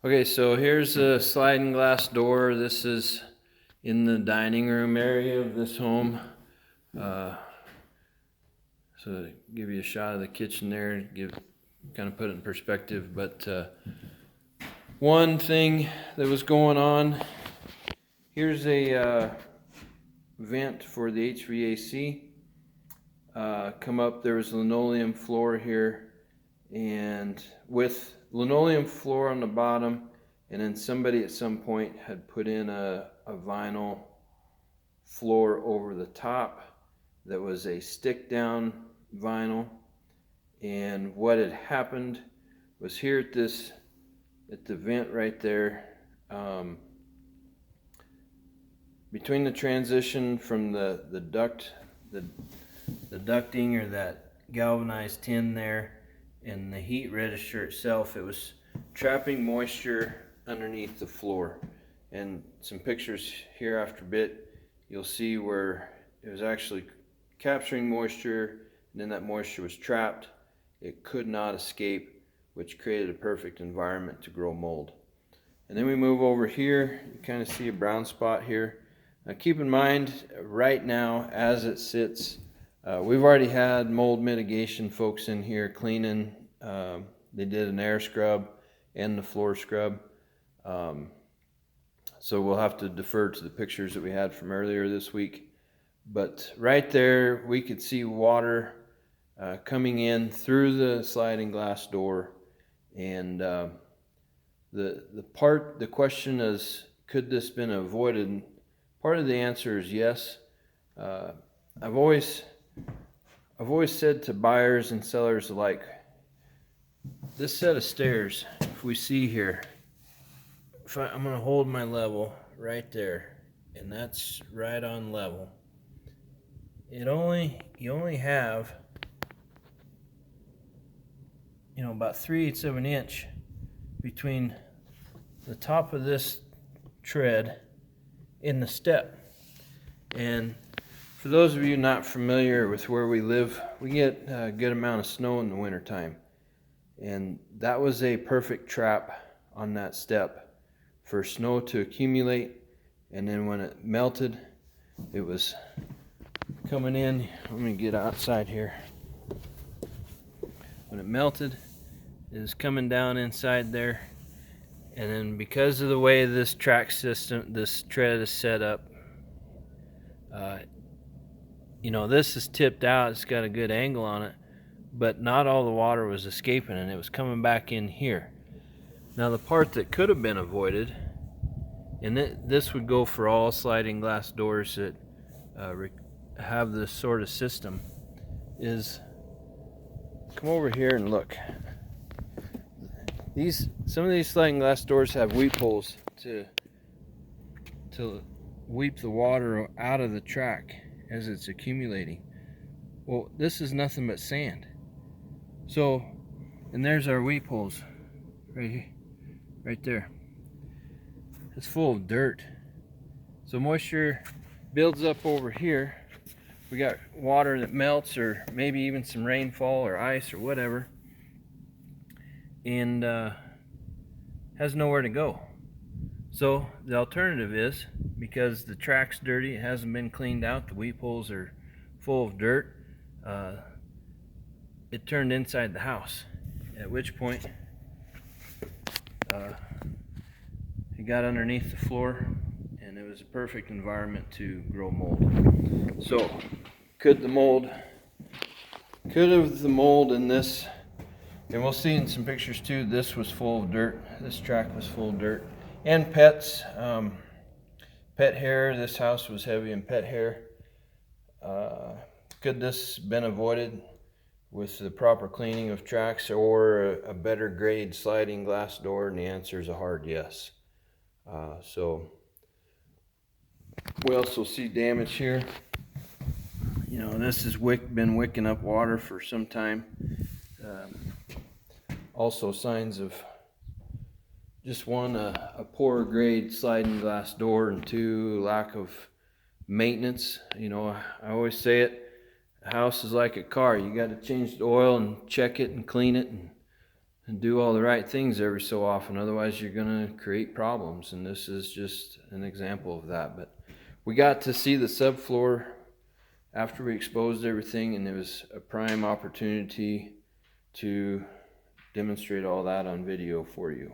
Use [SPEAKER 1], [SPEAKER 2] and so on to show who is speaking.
[SPEAKER 1] Okay, so here's a sliding glass door. This is in the dining room area of this home. Uh, so to give you a shot of the kitchen there, kind of put it in perspective. But one thing that was going on, here's a vent for the HVAC. Come up, there was linoleum floor here, and with linoleum floor on the bottom, and then somebody at some point had put in a vinyl floor over the top that was a stick down vinyl. And what had happened was here at the vent right there, between the transition from the ducting, or that galvanized tin there, and the heat register itself, it was trapping moisture underneath the floor. And some pictures here after a bit, you'll see where it was actually capturing moisture, and then that moisture was trapped. It could not escape, which created a perfect environment to grow mold. And then we move over here, you kind of see a brown spot here. Now keep in mind, right now as it sits, we've already had mold mitigation folks in here cleaning. They did an air scrub and the floor scrub. So we'll have to defer to the pictures that we had from earlier this week. But right there, we could see water coming in through the sliding glass door. And the question is, could this been avoided? Part of the answer is yes. I've always said to buyers and sellers alike, this set of stairs, if we see here, I'm going to hold my level right there, and that's right on level. You only have, about 3/8 of an inch between the top of this tread in the step. And for those of you not familiar with where we live, we get a good amount of snow in the wintertime. And that was a perfect trap on that step for snow to accumulate. And then when it melted, it was coming in. Let me get outside here. When it melted, it was coming down inside there. And then because of the way this track system, this tread is set up, this is tipped out. It's got a good angle on it, but not all the water was escaping, and it was coming back in here. Now the part that could have been avoided, and this would go for all sliding glass doors that have this sort of system, is come over here and look. Some of these sliding glass doors have weep holes to weep the water out of the track as it's accumulating. Well, this is nothing but sand. So, and there's our weep holes right here, right there. It's full of dirt. So moisture builds up over here. We got water that melts, or maybe even some rainfall or ice or whatever, and has nowhere to go. So the alternative is, because the track's dirty, it hasn't been cleaned out, the weep holes are full of dirt, it turned inside the house, at which point it got underneath the floor, and it was a perfect environment to grow mold. So could the mold in this, and we'll see in some pictures too, this was full of dirt, this track was full of dirt, and pets, pet hair. This house was heavy in pet hair. Could this been avoided with the proper cleaning of tracks or a better grade sliding glass door? And the answer is a hard yes. So we also see damage here. This has been wicking up water for some time. Also signs of, just one, a poor grade sliding glass door, and two, lack of maintenance. I always say it, a house is like a car. You got to change the oil and check it and clean it, and and do all the right things every so often. Otherwise, you're going to create problems, and this is just an example of that. But we got to see the subfloor after we exposed everything, and it was a prime opportunity to demonstrate all that on video for you.